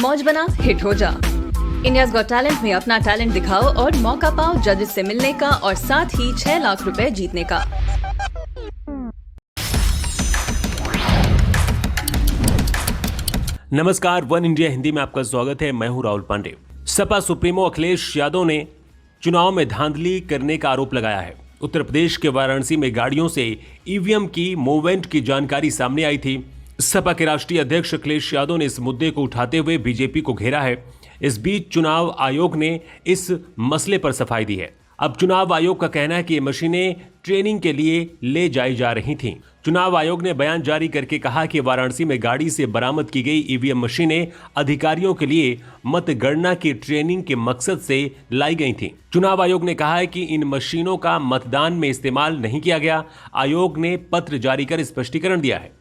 मौज बना हिट हो जा। इंडियाज गॉट टैलेंट में अपना टैलेंट दिखाओ और मौका पाओ जजेस से मिलने का और साथ ही 6 लाख रुपए जीतने का। नमस्कार, वन इंडिया हिंदी में आपका स्वागत है। मैं हूं राहुल पांडे। सपा सुप्रीमो अखिलेश यादव ने चुनाव में धांधली करने का आरोप लगाया है। उत्तर प्रदेश के वाराणसी में गाड़ियों से ईवीएम की मूवमेंट की जानकारी सामने आई थी। सपा के राष्ट्रीय अध्यक्ष अखिलेश यादव ने इस मुद्दे को उठाते हुए बीजेपी को घेरा है। इस बीच चुनाव आयोग ने इस मसले पर सफाई दी है। अब चुनाव आयोग का कहना है कि ये मशीनें ट्रेनिंग के लिए ले जाई जा रही थीं। चुनाव आयोग ने बयान जारी करके कहा कि वाराणसी में गाड़ी से बरामद की गई ईवीएम मशीनें अधिकारियों के लिए मतगणना की ट्रेनिंग के मकसद से लाई गई थीं। चुनाव आयोग ने कहा है कि इन मशीनों का मतदान में इस्तेमाल नहीं किया गया। आयोग ने पत्र जारी कर स्पष्टीकरण दिया है।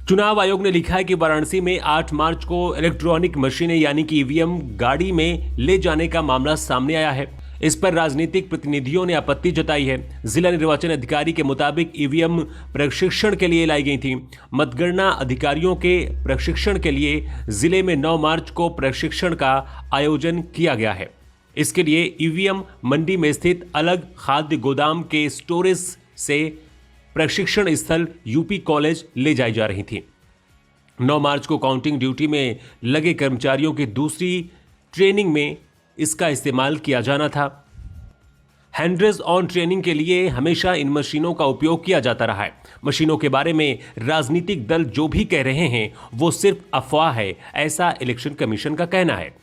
चुनाव आयोग ने लिखा है कि वाराणसी में 8 मार्च को इलेक्ट्रॉनिक मशीनें यानी कि ईवीएम गाड़ी में ले जाने का मामला सामने आया है। इस पर राजनीतिक प्रतिनिधियों ने आपत्ति जताई है। जिला निर्वाचन अधिकारी के मुताबिक ईवीएम प्रशिक्षण के लिए लाई गई थी। मतगणना अधिकारियों के प्रशिक्षण के लिए जिले में 9 मार्च को प्रशिक्षण का आयोजन किया गया है। इसके लिए ईवीएम मंडी में स्थित अलग खाद्य गोदाम के स्टोरेज से प्रशिक्षण स्थल यूपी कॉलेज ले जाई जा रही थी। 9 मार्च को काउंटिंग ड्यूटी में लगे कर्मचारियों की दूसरी ट्रेनिंग में इसका इस्तेमाल किया जाना था। हैंड्स ऑन ट्रेनिंग के लिए हमेशा इन मशीनों का उपयोग किया जाता रहा है। मशीनों के बारे में राजनीतिक दल जो भी कह रहे हैं वो सिर्फ अफवाह है, ऐसा इलेक्शन कमीशन का कहना है।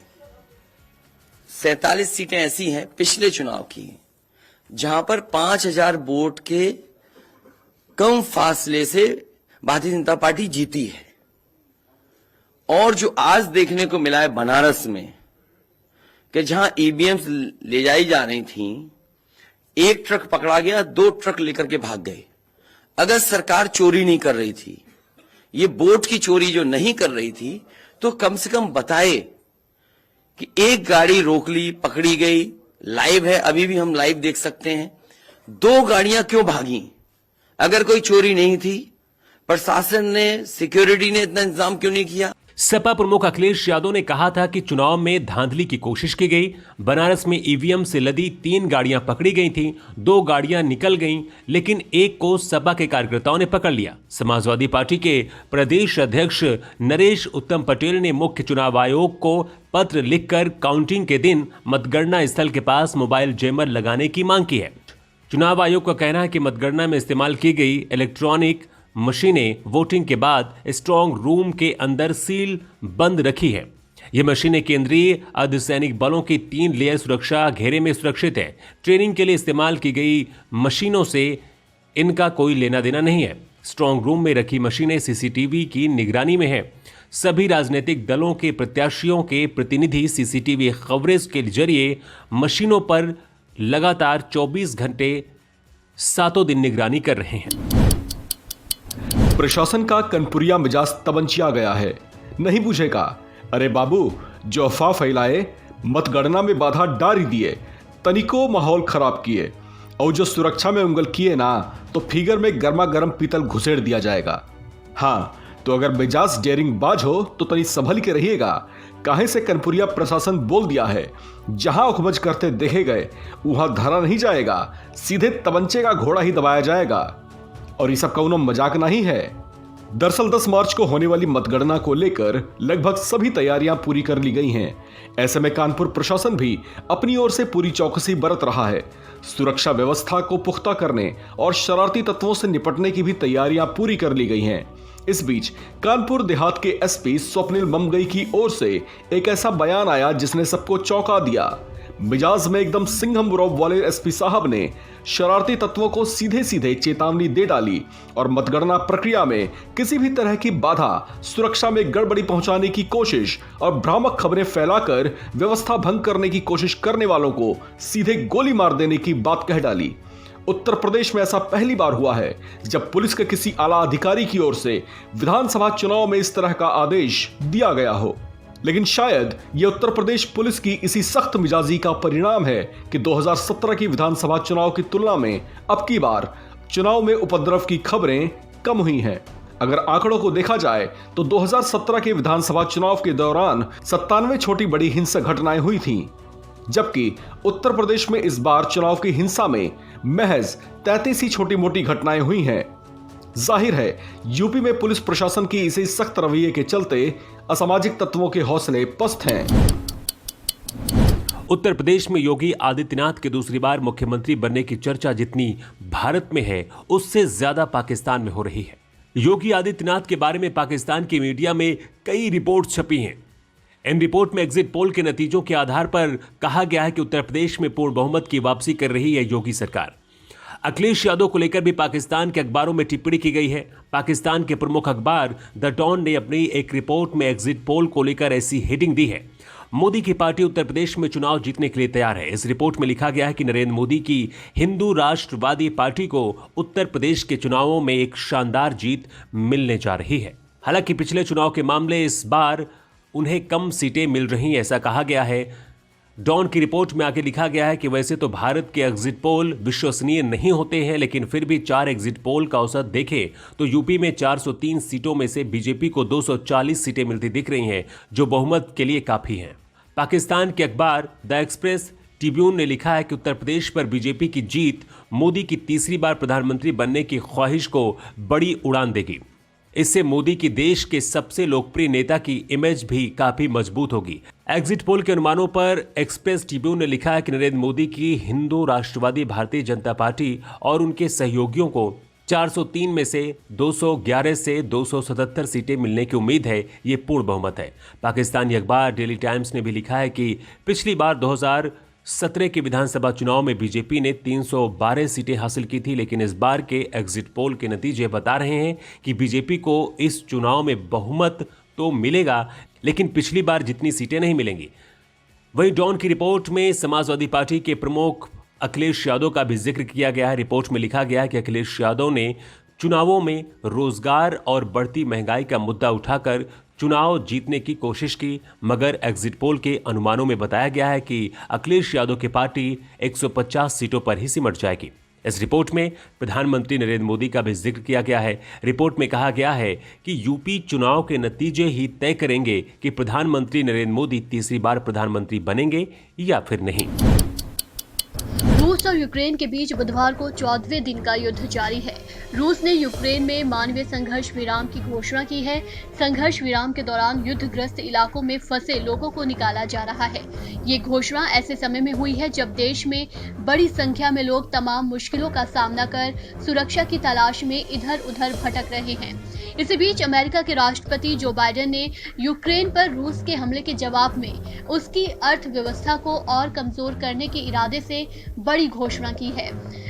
47 सीटें ऐसी हैं पिछले चुनाव की जहां पर 5000 वोट के कम फासले से भारतीय जनता पार्टी जीती है। और जो आज देखने को मिला है बनारस में कि जहां ईवीएम ले जाई जा रही थी, एक ट्रक पकड़ा गया, 2 ट्रक लेकर के भाग गए। अगर सरकार चोरी नहीं कर रही थी, ये वोट की चोरी जो नहीं कर रही थी, तो कम से कम बताए कि एक गाड़ी रोक ली, पकड़ी गई, लाइव है, अभी भी हम लाइव देख सकते हैं। 2 गाड़ियां क्यों भागी? अगर कोई चोरी नहीं थी, प्रशासन ने, सिक्योरिटी ने इतना इंतजाम क्यों नहीं किया? सपा प्रमुख अखिलेश यादव ने कहा था कि चुनाव में धांधली की कोशिश की गई। बनारस में ईवीएम से लदी 3 गाड़ियां पकड़ी गई थीं, 2 गाड़ियां निकल गईं, लेकिन एक को सपा के कार्यकर्ताओं ने पकड़ लिया। समाजवादी पार्टी के प्रदेश अध्यक्ष नरेश उत्तम पटेल ने मुख्य चुनाव आयोग को पत्र लिखकर काउंटिंग के दिन मतगणना स्थल के पास मोबाइल जैमर लगाने की मांग की है। चुनाव आयोग का कहना है कि मतगणना में इस्तेमाल की गई इलेक्ट्रॉनिक मशीनें वोटिंग के बाद स्ट्रांग रूम के अंदर सील बंद रखी है। ये मशीनें केंद्रीय अर्धसैनिक बलों की 3 लेयर सुरक्षा घेरे में सुरक्षित है। ट्रेनिंग के लिए इस्तेमाल की गई मशीनों से इनका कोई लेना देना नहीं है। स्ट्रांग रूम में रखी मशीनें सीसीटीवी की निगरानी में है। सभी राजनीतिक दलों के प्रत्याशियों के प्रतिनिधि सीसीटीवी कवरेज के जरिए मशीनों पर लगातार 24 घंटे 7 दिन निगरानी कर रहे हैं। प्रशासन का कनपुरिया मिजाज तबंचिया गया है, नहीं पूछेगा। अरे बाबू, जो अफवाह फैलाए, मतगणना में बाधा डाल दिए, तनिको माहौल खराब किए और जो सुरक्षा में उंगल किए ना, तो फिगर में गर्मा गर्म पीतल घुसेड़ दिया जाएगा। हाँ, तो अगर मिजाज डेयरिंग बाज हो तो तनी संभल के रहिएगा। काहे से कनपुरिया प्रशासन बोल दिया है, जहां हुकमज करते देखे गए वहां धरा नहीं जाएगा, सीधे तबंचे का घोड़ा ही दबाया जाएगा। और ये सब कौनो मजाक नहीं है। दरअसल 10 मार्च को होने वाली मतगणना को लेकर लगभग सभी तैयारियां पूरी कर ली गई हैं। ऐसे में कानपुर प्रशासन भी अपनी ओर से पूरी चौकसी बरत रहा है। सुरक्षा व्यवस्था को पुख्ता करने और शरारती तत्वों से निपटने की भी तैयारियां पूरी कर ली गई हैं। इस बीच कानपुर देहात के एसपी स्वप्निल ममगई की ओर से एक ऐसा बयान आया जिसने सबको चौंका दिया। मिजाज में एकदम सिंघम रौब वाले एसपी साहब ने शरारती तत्वों को सीधे सीधे चेतावनी दे डाली और मतगणना प्रक्रिया में किसी भी तरह की बाधा, सुरक्षा में गड़बड़ी पहुंचाने की कोशिश और भ्रामक खबरें फैलाकर व्यवस्था भंग करने की कोशिश करने वालों को सीधे गोली मार देने की बात कह डाली। उत्तर प्रदेश में ऐसा पहली बार हुआ है जब पुलिस के किसी आला अधिकारी की ओर से विधानसभा चुनाव में इस तरह का आदेश दिया गया हो। लेकिन शायद ये उत्तर प्रदेश पुलिस की इसी सख्त मिजाजी का परिणाम है कि 2017 की विधानसभा चुनाव की तुलना में अब की बार चुनाव में उपद्रव की खबरें कम हुई हैं। अगर आंकड़ों को देखा जाए तो 2017 के विधानसभा चुनाव के दौरान 97 छोटी बड़ी हिंसक घटनाएं हुई थीं, जबकि उत्तर प्रदेश में इस बार चुनाव की हिंसा में महज 33 ही छोटी मोटी घटनाएं हुई हैं। जाहिर है यूपी में पुलिस प्रशासन की इसी सख्त रवैये के चलते असामाजिक तत्वों के हौसले पस्त हैं। उत्तर प्रदेश में योगी आदित्यनाथ के दूसरी बार मुख्यमंत्री बनने की चर्चा जितनी भारत में है उससे ज्यादा पाकिस्तान में हो रही है। योगी आदित्यनाथ के बारे में पाकिस्तान की मीडिया में कई रिपोर्ट छपी हैं। इन रिपोर्ट में एग्जिट पोल के नतीजों के आधार पर कहा गया है कि उत्तर प्रदेश में पूर्ण बहुमत की वापसी कर रही है योगी सरकार। अखिलेश यादव को लेकर भी पाकिस्तान के अखबारों में टिप्पणी की गई है। पाकिस्तान के प्रमुख अखबार द डॉन ने अपनी एक रिपोर्ट में एग्जिट पोल को लेकर ऐसी हेडिंग दी है, मोदी की पार्टी उत्तर प्रदेश में चुनाव जीतने के लिए तैयार है। इस रिपोर्ट में लिखा गया है कि नरेंद्र मोदी की हिंदू राष्ट्रवादी पार्टी को उत्तर प्रदेश के चुनावों में एक शानदार जीत मिलने जा रही है। हालांकि पिछले चुनाव के मामले इस बार उन्हें कम सीटें मिल रही, ऐसा कहा गया है। डॉन की रिपोर्ट में आगे लिखा गया है कि वैसे तो भारत के एग्जिट पोल विश्वसनीय नहीं होते हैं, लेकिन फिर भी 4 एग्जिट पोल का औसत देखें तो यूपी में 403 सीटों में से बीजेपी को 240 सीटें मिलती दिख रही हैं, जो बहुमत के लिए काफी हैं। पाकिस्तान के अखबार द एक्सप्रेस ट्रिब्यून ने लिखा है कि उत्तर प्रदेश पर बीजेपी की जीत मोदी की तीसरी बार प्रधानमंत्री बनने की ख्वाहिश को बड़ी उड़ान देगी। इससे मोदी की देश के सबसे लोकप्रिय नेता की इमेज भी काफी मजबूत होगी। एग्जिट पोल के अनुमानों पर एक्सप्रेस ट्रिब्यून ने लिखा है कि नरेंद्र मोदी की हिंदू राष्ट्रवादी भारतीय जनता पार्टी और उनके सहयोगियों को 403 में से 211 से 277 सीटें मिलने की उम्मीद है। ये पूर्ण बहुमत है। पाकिस्तानी अखबार डेली टाइम्स ने भी लिखा है कि पिछली बार 2017 के विधानसभा चुनाव में बीजेपी ने 312 सीटें हासिल की थी, लेकिन इस बार के एग्जिट पोल के नतीजे बता रहे हैं कि बीजेपी को इस चुनाव में बहुमत तो मिलेगा, लेकिन पिछली बार जितनी सीटें नहीं मिलेंगी। वहीं डॉन की रिपोर्ट में समाजवादी पार्टी के प्रमुख अखिलेश यादव का भी जिक्र किया गया है। रिपोर्ट में लिखा गया है कि अखिलेश यादव ने चुनावों में रोजगार और बढ़ती महंगाई का मुद्दा उठाकर चुनाव जीतने की कोशिश की, मगर एग्जिट पोल के अनुमानों में बताया गया है कि अखिलेश यादव की पार्टी 150 सीटों पर ही सिमट जाएगी। इस रिपोर्ट में प्रधानमंत्री नरेंद्र मोदी का भी जिक्र किया गया है। रिपोर्ट में कहा गया है कि यूपी चुनाव के नतीजे ही तय करेंगे कि प्रधानमंत्री नरेंद्र मोदी तीसरी बार प्रधानमंत्री बनेंगे या फिर नहीं। रूस और यूक्रेन के बीच बुधवार को 14वें दिन का युद्ध जारी है। रूस ने यूक्रेन में मानवीय संघर्ष विराम की घोषणा की है। संघर्ष विराम के दौरान युद्धग्रस्त इलाकों में फंसे लोगों को निकाला जा रहा है। ये घोषणा ऐसे समय में हुई है जब देश में बड़ी संख्या में लोग तमाम मुश्किलों का सामना कर सुरक्षा की तलाश में इधर उधर भटक रहे हैं। इसी बीच अमेरिका के राष्ट्रपति जो बाइडेन ने यूक्रेन पर रूस के हमले के जवाब में उसकी अर्थव्यवस्था को और कमजोर करने के इरादे से बड़ी घोषणा की है।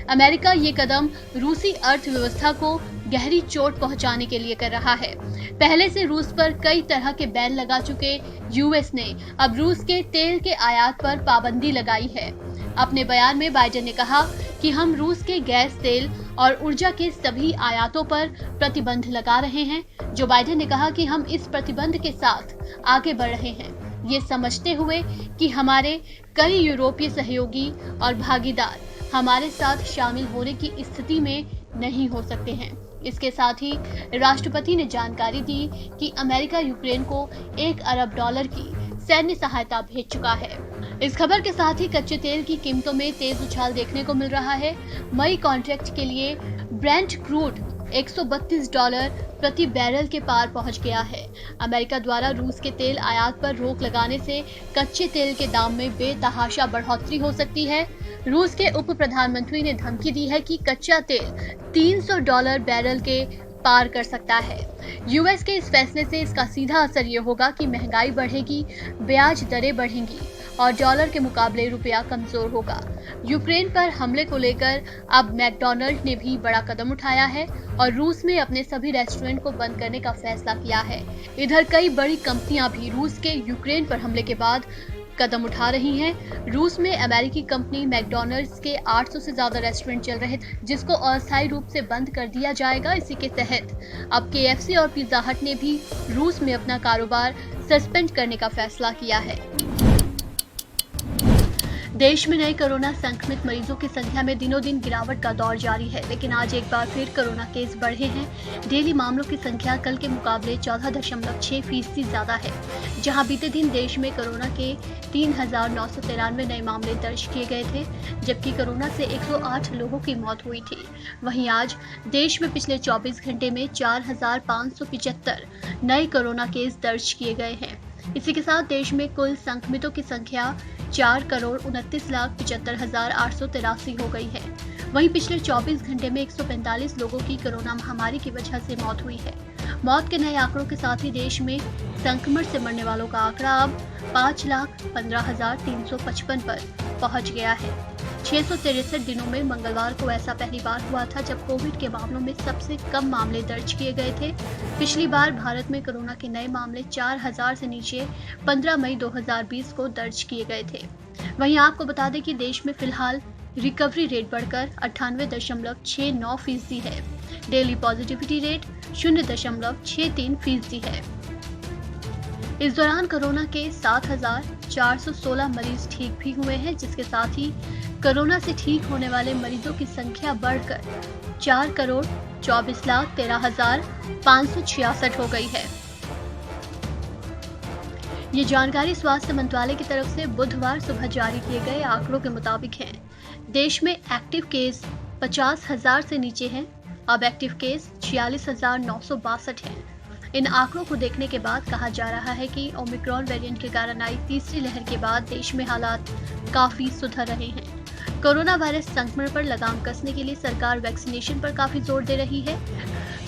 अमेरिका ये कदम रूसी अर्थव्यवस्था को गहरी चोट पहुंचाने के लिए कर रहा है। पहले से रूस पर कई तरह के बैन लगा चुके यूएस ने अब रूस के तेल के आयात पर पाबंदी लगाई है। अपने बयान में बाइडेन ने कहा कि हम रूस के गैस, तेल और ऊर्जा के सभी आयातों पर प्रतिबंध लगा रहे हैं। जो बाइडेन ने कहा कि हम इस प्रतिबंध के साथ आगे बढ़ रहे हैं, ये समझते हुए कि हमारे कई यूरोपीय सहयोगी और भागीदार हमारे साथ शामिल होने की स्थिति में नहीं हो सकते हैं। इसके साथ ही राष्ट्रपति ने जानकारी दी कि अमेरिका यूक्रेन को $1 अरब की सैन्य सहायता भेज चुका है। इस खबर के साथ ही कच्चे तेल की कीमतों में तेज उछाल देखने को मिल रहा है। मई कॉन्ट्रैक्ट के लिए ब्रेंट क्रूड $132 प्रति बैरल के पार पहुंच गया है। अमेरिका द्वारा रूस के तेल आयात पर रोक लगाने से कच्चे तेल के दाम में बेतहाशा बढ़ोतरी हो सकती है। रूस के उप प्रधानमंत्री ने धमकी दी है कि कच्चा तेल $300 बैरल के पार कर सकता है। यूएस के इस फैसले से इसका सीधा असर ये होगा कि महंगाई बढ़ेगी, ब्याज दरें बढ़ेंगी और डॉलर के मुकाबले रुपया कमजोर होगा। यूक्रेन पर हमले को लेकर अब मैकडॉनल्ड ने भी बड़ा कदम उठाया है और रूस में अपने सभी रेस्टोरेंट को बंद करने का फैसला किया है। इधर कई बड़ी कंपनियां भी रूस के यूक्रेन पर हमले के बाद कदम उठा रही हैं। रूस में अमेरिकी कंपनी मैकडॉनल्ड्स के 800 से ज्यादा रेस्टोरेंट चल रहे थे, जिसको अस्थायी रूप से बंद कर दिया जाएगा। इसी के तहत अब KFC और पिज्जा हट ने भी रूस में अपना कारोबार सस्पेंड करने का फैसला किया है। देश में नए कोरोना संक्रमित मरीजों की संख्या में दिनों दिन गिरावट का दौर जारी है, लेकिन आज एक बार फिर कोरोना केस बढ़े हैं। डेली मामलों की संख्या कल के मुकाबले 14.6% ज्यादा है, जहां बीते दिन देश में कोरोना के 3,993 नए मामले दर्ज किए गए थे, जबकि कोरोना से 108 लोगों की मौत हुई थी। वहीं आज देश में पिछले 24 घंटे में 4,575 नए कोरोना केस दर्ज किए गए हैं। इसी के साथ देश में कुल संक्रमितों की संख्या 4,29,75,883 हो गई है। वहीं पिछले 24 घंटे में 145 लोगों की कोरोना महामारी की वजह से मौत हुई है। मौत के नए आंकड़ों के साथ ही देश में संक्रमण से मरने वालों का आंकड़ा अब 5,15,355 पर पहुंच गया है। 663 दिनों में मंगलवार को ऐसा पहली बार हुआ था जब कोविड के मामलों में सबसे कम मामले दर्ज किए गए थे। पिछली बार भारत में कोरोना के नए मामले 4,000 से नीचे 15 मई 2020 को दर्ज किए गए थे। वहीं आपको बता दें कि देश में फिलहाल रिकवरी रेट बढ़कर 98.69% है। डेली पॉजिटिविटी रेट 0.63% है। इस दौरान कोरोना के 7,416 मरीज ठीक भी हुए हैं, जिसके साथ ही कोरोना से ठीक होने वाले मरीजों की संख्या बढ़कर 4,24,13,566 हो गई है। ये जानकारी स्वास्थ्य मंत्रालय की तरफ से बुधवार सुबह जारी किए गए आंकड़ों के मुताबिक है। देश में एक्टिव केस 50,000 से नीचे हैं। अब एक्टिव केस 46,962 हैं। इन आंकड़ों को देखने के बाद कहा जा रहा है कि ओमिक्रॉन वेरिएंट के कारण आई तीसरी लहर के बाद देश में हालात काफी सुधर रहे हैं। कोरोना वायरस संक्रमण पर लगाम कसने के लिए सरकार वैक्सीनेशन पर काफी जोर दे रही है।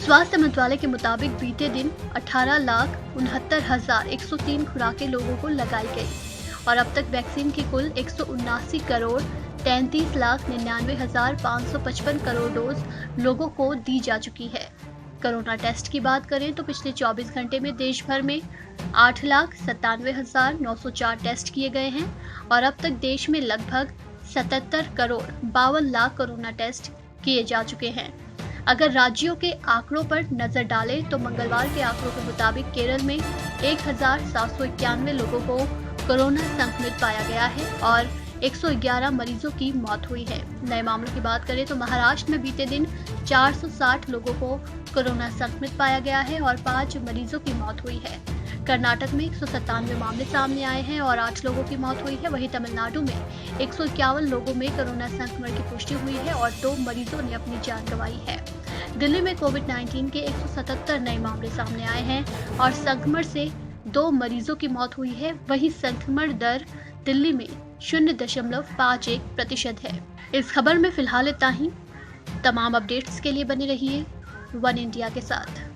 स्वास्थ्य मंत्रालय के मुताबिक बीते दिन 18,69,103 खुराकें लोगों को लगाई गई और अब तक वैक्सीन की कुल 179,33,99,555 करोड़ डोज लोगों को दी जा चुकी है। कोरोना टेस्ट की बात करें तो पिछले 24 घंटे में देश भर में 8,97,904 टेस्ट किए गए हैं और अब तक देश में लगभग 77,52,00,000 कोरोना टेस्ट किए जा चुके हैं। अगर राज्यों के आंकड़ों पर नजर डालें तो मंगलवार के आंकड़ों के मुताबिक केरल में 1,791 लोगों को कोरोना संक्रमित पाया गया है और 111 मरीजों की मौत हुई है। नए मामलों की बात करें तो महाराष्ट्र में बीते दिन 460 लोगों को कोरोना संक्रमित पाया गया है और 5 मरीजों की मौत हुई है। कर्नाटक में 197 मामले सामने आए हैं और 8 लोगों की मौत हुई है। वहीं तमिलनाडु में 151 लोगों में कोरोना संक्रमण की पुष्टि हुई है और 2 मरीजों ने अपनी जान गंवाई है। दिल्ली में कोविड-19 के 177 नए मामले सामने आए हैं और संक्रमण से 2 मरीजों की मौत हुई है। वहीं संक्रमण दर दिल्ली में 0.51% है। इस खबर में फिलहाल इतना ही। तमाम अपडेट्स के लिए बने रहिए वन इंडिया के साथ।